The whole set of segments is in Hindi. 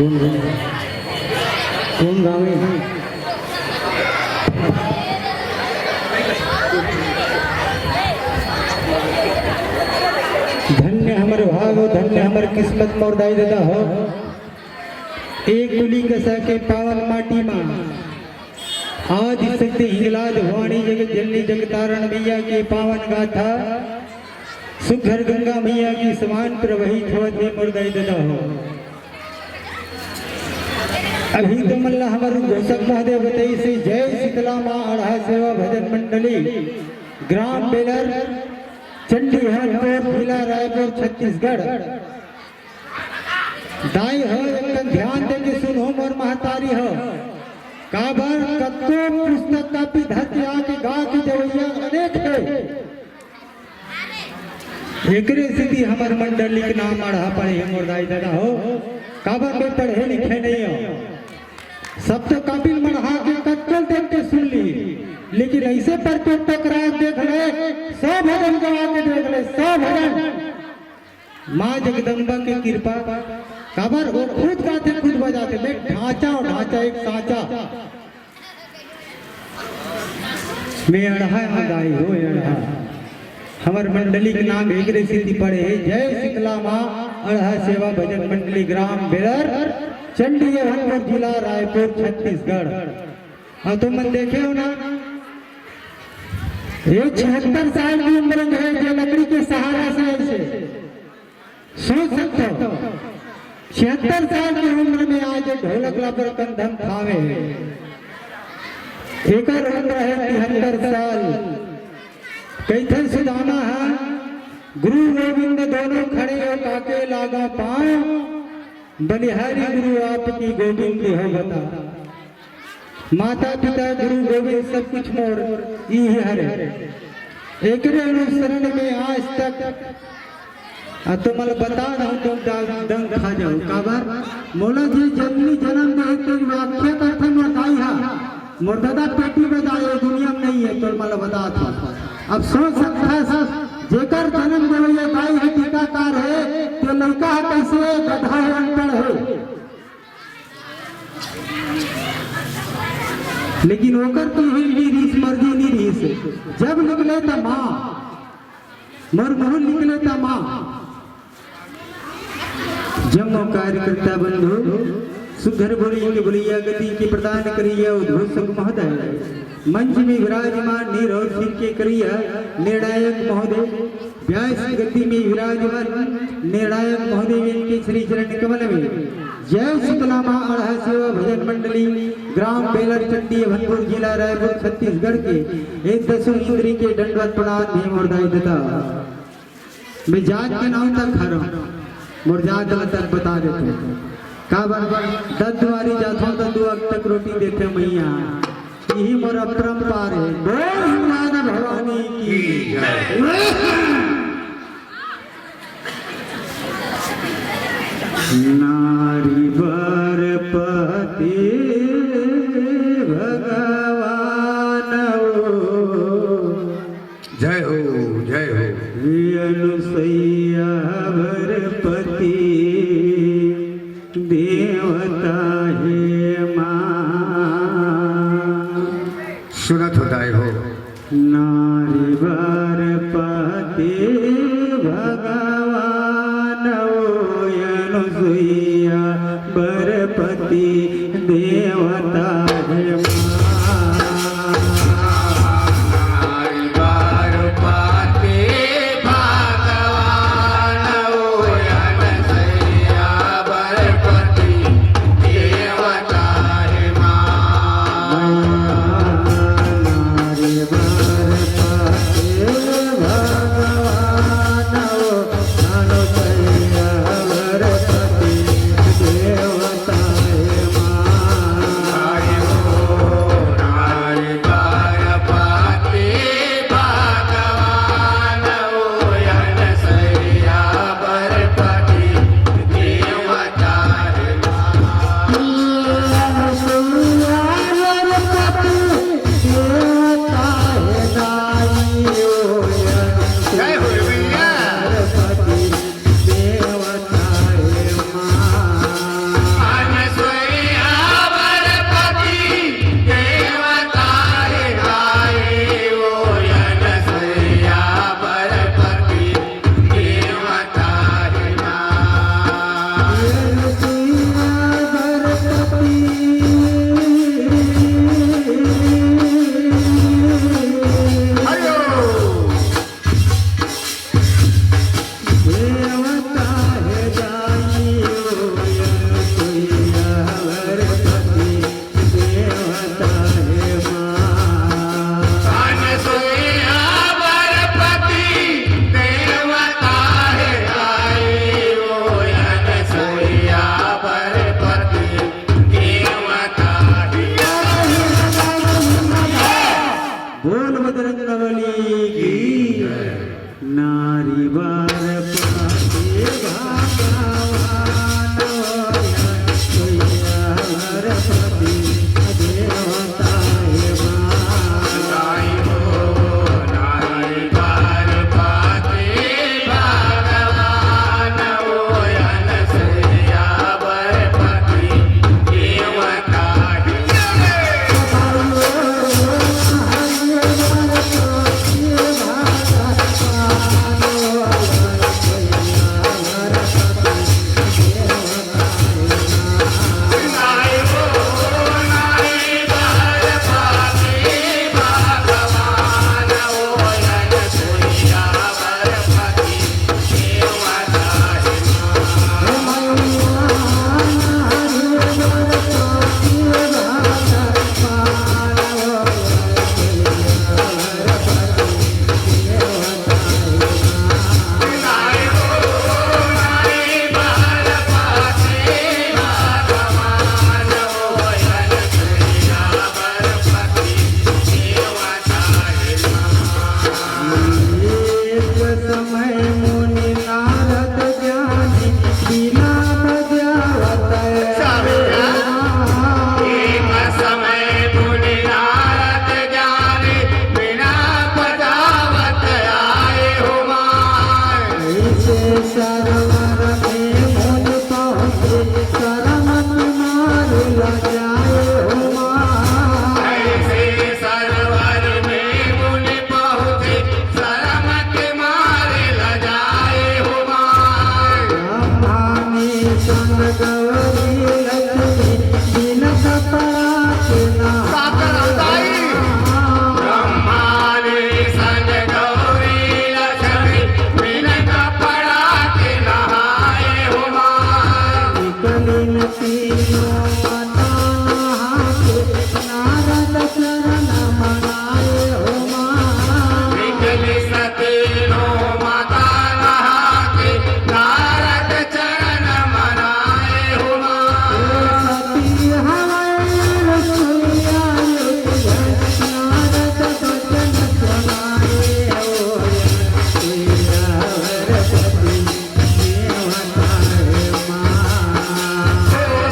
कौन गावे धन्य हमर भाग हो, धन्य हमर किस्मत मोर दाई दादा हो। एक कुली कसा के पावन माटी मां आज शक्ति हिंगलाज भवानी जगत जननी जगतारण मैया की पावन गाथा सुघर गंगा मैया की समान प्रवहित होत है मोर दाई दादा हो। अभी तो मल्ला हमारे घोषक महादेव बताई से जय शीतला माँ अढ़ा सेवा भजन मंडली ग्राम बेलर चंडीगढ़ जिला रायपुर छत्तीसगढ़ दाई हो एक ध्यान दे के सुनो मोर महतारी हो काबर कत्तो पुस्तक कापी धरती आके गा की जवैया अनेक है एकरे सिद्धि हमार मंडली के नाम अढ़ा पड़े मोर दाई दादा हो काबर में पढ़े लिखे नहीं हो सब तो काबिल मढ़ा के कत्तल देख के सुन ली लेकिन ऐसे पर तो टकरा देख रहे सब भजन गवा के देख रहे सब भजन माँ जगदम्बा की कृपा काबर वो खुद गाते खुद बजाते मैं ढांचा और ढांचा एक सांचा मैं अढ़ा गाई हो अढ़ा हमार मंडली के नाम एक सिद्धि पड़े जय शीतला माँ अढ़ा सेवा भजन मंडली ग्राम बेलर चंडीगढ़ जिला रायपुर छत्तीसगढ़। हाँ तो मन देखे हो ना ये 76 साल की उम्र है जो लकड़ी के सहारा से ऐसे सोच सकते हो 76 साल की उम्र में आज ढोलक लापर कंधम खावे एक उम्र है 73 साल कैथे सुदामा है गुरु गोविंद दोनों खड़े हो काके लागा पांव बलिहारी गुरु आपकी गोविंद हो बता माता पिता गुरु गोविंद सब कुछ मोर ई हरे एक अनुसरण में आज तक तो मल बता रहा तुम दंग खा जाओ काबर मोला जी जन्मी जन्म दे तेरी व्याख्या करथे मोर दाई हा मोर दादा पेटी बजाए दुनिया में नहीं है तो मल बता था अब सोच सकता है जेकर जन्म देवैया दाई है टीकाकार है तो लड़का कैसे गधा है अनपढ़ है लेकिन ओकर तो ही रीस मर्जी नहीं रीस जब निकले तो माँ मर मोह निकले तो माँ जमो कार्यकर्ता बंधु सुघर बोली के बोलिया गति की प्रदान करिया उद्घोषक महोदय मंच में विराजमान नीरव सिर के करिया निर्णायक महोदय व्यास गति में विराजमान निर्णायक महोदय के श्री चरण कमल में जय शीतला माँ अढ़ा सेवा भजन मंडली ग्राम बेलर चंडी भनपुर जिला रायपुर छत्तीसगढ़ के एक 10 इंद्री के दंडवत प्रणाम भीम और दाई दादा मैं जात के नाम तक खा रहा हूँ मोर जात तक बता देते का बार दद्वारी जाता तो 2 तक रोटी देते मैया यही मोर परंपार है बोल माता भवानी की नारी वर पति भगवान जय हो अनुसैया वर पति देवता है माँ सुनत होता है हो नारी वर पति भगवान अनुसैया वर पति देवता है सरवर में मुझ पहुँचे शरम तुम्हार लजाए हो माँ। ऐसे सरवर में मुनि पहुँचे शरम तुम्हारे लजाए हो माँ। ब्रह्मा में संग गौरी लक्ष्मी बिन कपड़ा के साकर हटाई। ब्रह्मा ने संग गौरी लक्ष्मी बिन कपड़ा के नहाए हो माँ। निकलिन तीनों माता नहा के नारद चरण मनाए हो माँ। निकली सतीनों माता नहा के नारद चरण मनाए हो माँ। सती हवाई रसोइया नारद बचन सुनाए हो रसोइया वरपति देवता है माँ।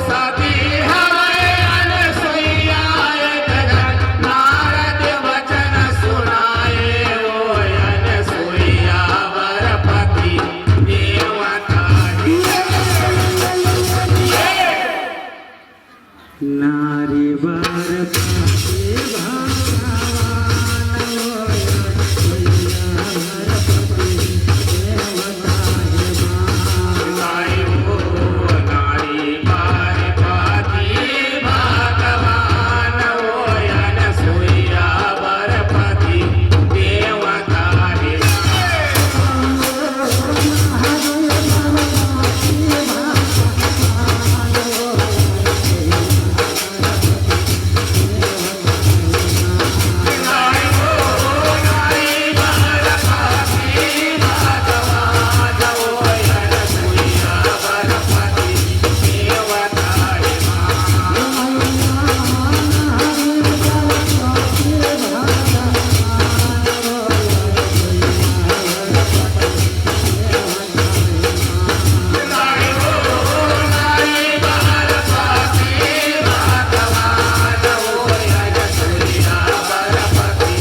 सती हमारे अनसुईया जगत नारद वचन सुनाए हो अनसुईया वरपति देवता नारी वर पाके भगवान हो रसोइया वरपति देवता है माँ। नारी हो नारी पार्वती भगवान हो अनसुईया वरपति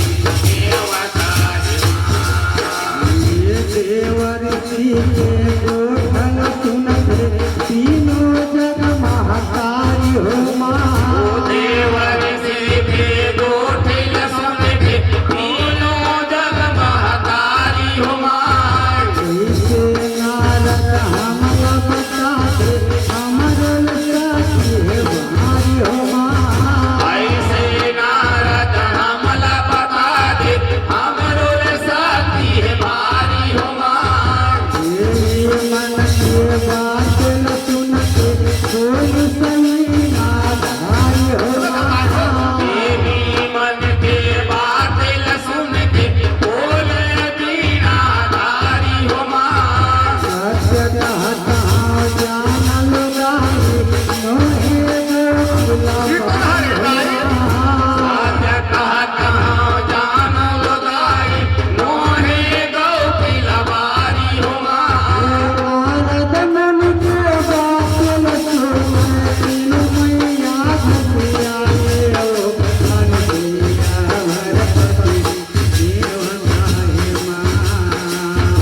देवता देवर्षि के गोठन सुनते तीनों जग महतारी हो माँ। देवर से गोठिल सुन के तीनों जग महतारी हो माँ। जैसे नारद हमला बताते अमर सखी है भारी हो माँ। ऐसे नारद हमला बता दे हमरो साथी है भारी हो माँ। तेरी मन के बात न सुनते कोई सही आधारी हो माँ। देवी मन के बात ल सुन के बोले बीना धारी हो माँ। सत्य कहता जान लगाई मोहे सत्य कहता जान लगाई मोहे गौ की लबारी हो माँ। नारद मन के बात न सुने तीनों मैया घुसियाए हो अनसुईया वरपति देवता है माँ।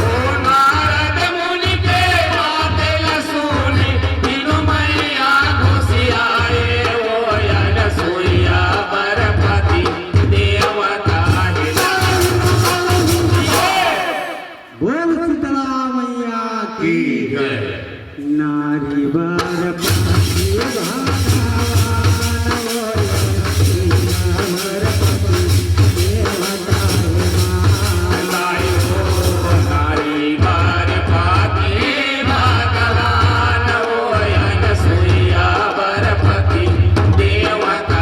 ओ नारद मुनि के बात ल सुनी तीनों मैया घुसियाए हो अनसुईया वरपति देवता बोल शीतला मैया की नारी वर पाके भगवान हो रसोइया वरपति देवता है माँ। नारी हो नारी पार्वती भगवान हो अनसुईया वरपति देवता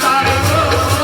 नारी हो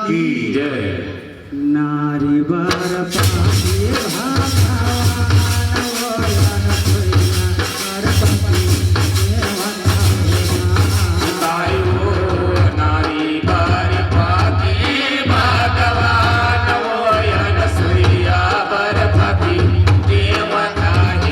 की जय। नारी वर पाके भगवान वयन सोइया वर पाके देवन तायो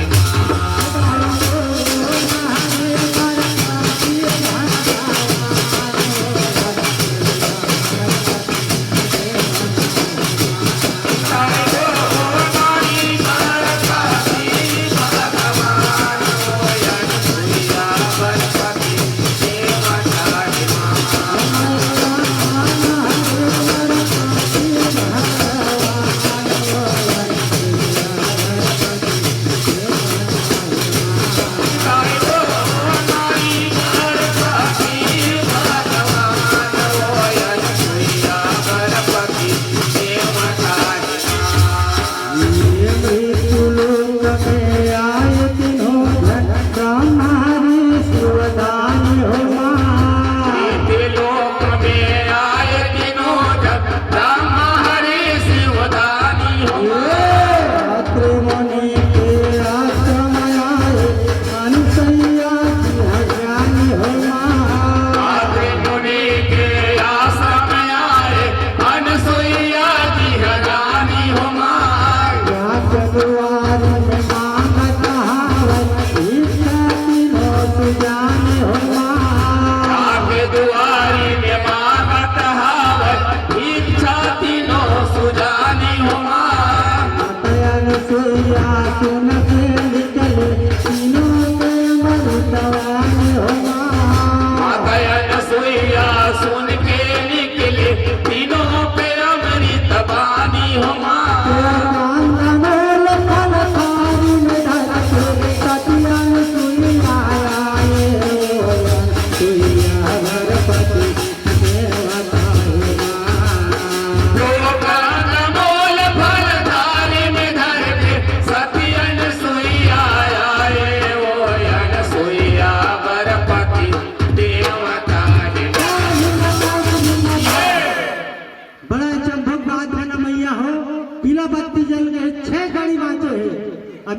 नारी वर पाके भगवान वयन सोइया वर पाके देवता हे सुन के निकले तीनों पे अमृत बानी हो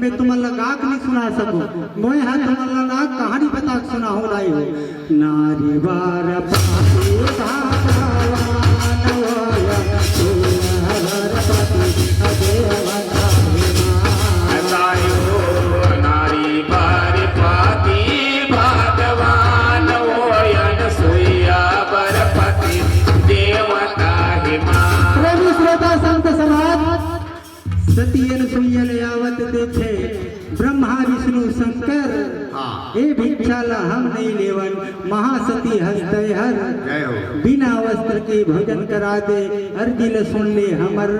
मैं तुम्हारा गाक नहीं सुना सकूं मैं हाँ तुम्हारा ना कहानी बता के सुना हो रही हो नारी बार पाके भगवान वयन सोइया वर पाके देवता नारी बार पाके भगवान वयन सोइया वर पाके देवता हे प्रेमी श्रोता संत समाज सतीयन सुयन यावत देखे ब्रह्मा विष्णु शंकर ए भिक्षाला हम नहीं लेवन महासती हस्त हर बिना वस्त्र के भोजन करा दे अर्जिल सुन ले हमर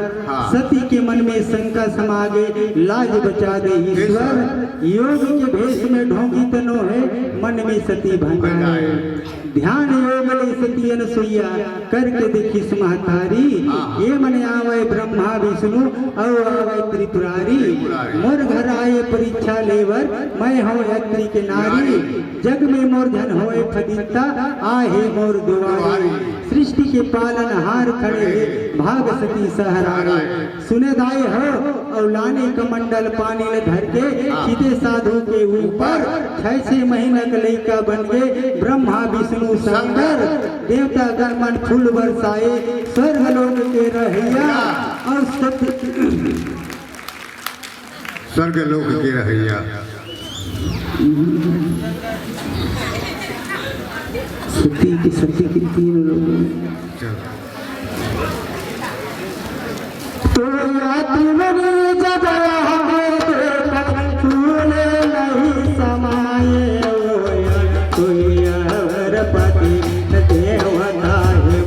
सती के मन में शंका समागे लाज बचा दे ईश्वर योग के भेष में ढोंगी तनो है मन में सती भंगाए ध्यान योग ले सतीयन सुइया करके देखी सुमहतारी ये मन आवे ब्रह्मा विष्णु और आवे त्रिपुरारी मोर घर आए परीक्षा लेवर मैं हो यात्री के नारी जग में मोर धन होए फदिता आहे मोर दुआरी सृष्टि के पालन हार खड़े भाग सती सहरारे सुने दाए हो और लाने कमंडल पानी ले धर के सीधे साधु के ऊपर 6 महीना का लड़का बन गए ब्रह्मा विष्णु शंकर देवता गणमन फूल बरसाए स्वर्ग लोक के रहैया और स्वर्ग लोक के रहैया सती की 3 लोग तो यात्री मरे जब छूने नहीं समाये तो यार पति देवता है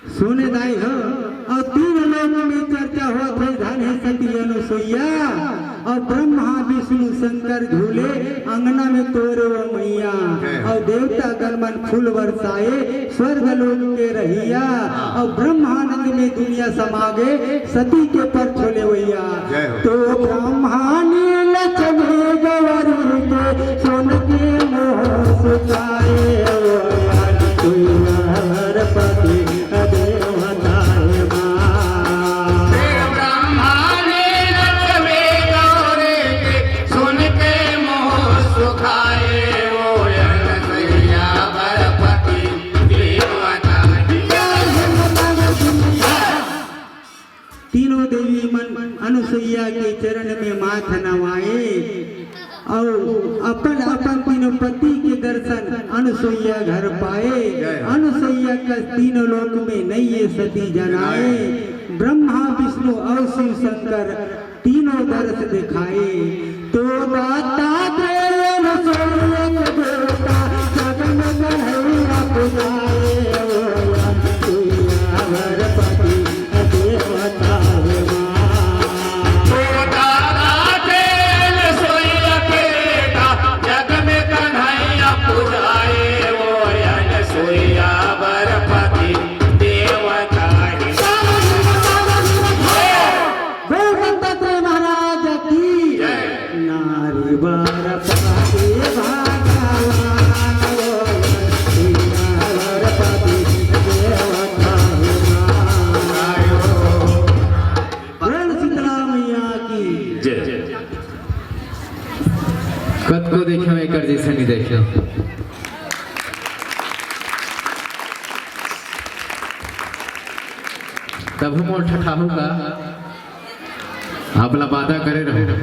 सुने दाई हो और 3 लोगों में चर्चा हुआ थे धन है सती अनुसुईया और ब्रह्मा विष्णु विष्णु शंकर झूले अंगना में तोरो मैया और देवता गणमन फूल बरसाए स्वर्ग लोक के रहिया और ब्रह्मानंद में दुनिया समागे सती के पर छोले भैया तो ब्रह्मानी लक्ष्मी गौरी के सोन के मोह सुखाए पति देवताए ब्रह्माने लक्ष्मी गौरी के सुन के मोह सुखाए वो अनसैया बरपति देवताए। तीनों देवी मन अनुसुईया के चरण में माथ नवाए और अपन अपन तीनों पति के दर्शन अनुसुईया घर पाए। अनुसुईया का तीनों लोक में नई सती जनाए ब्रह्मा विष्णु और शिव शंकर तीनों दर्श दिखाए तो दाता कत को देखियो एकर जैसे नहीं देखियो। तब हम ठठाहू का आपला वादा करे रहो।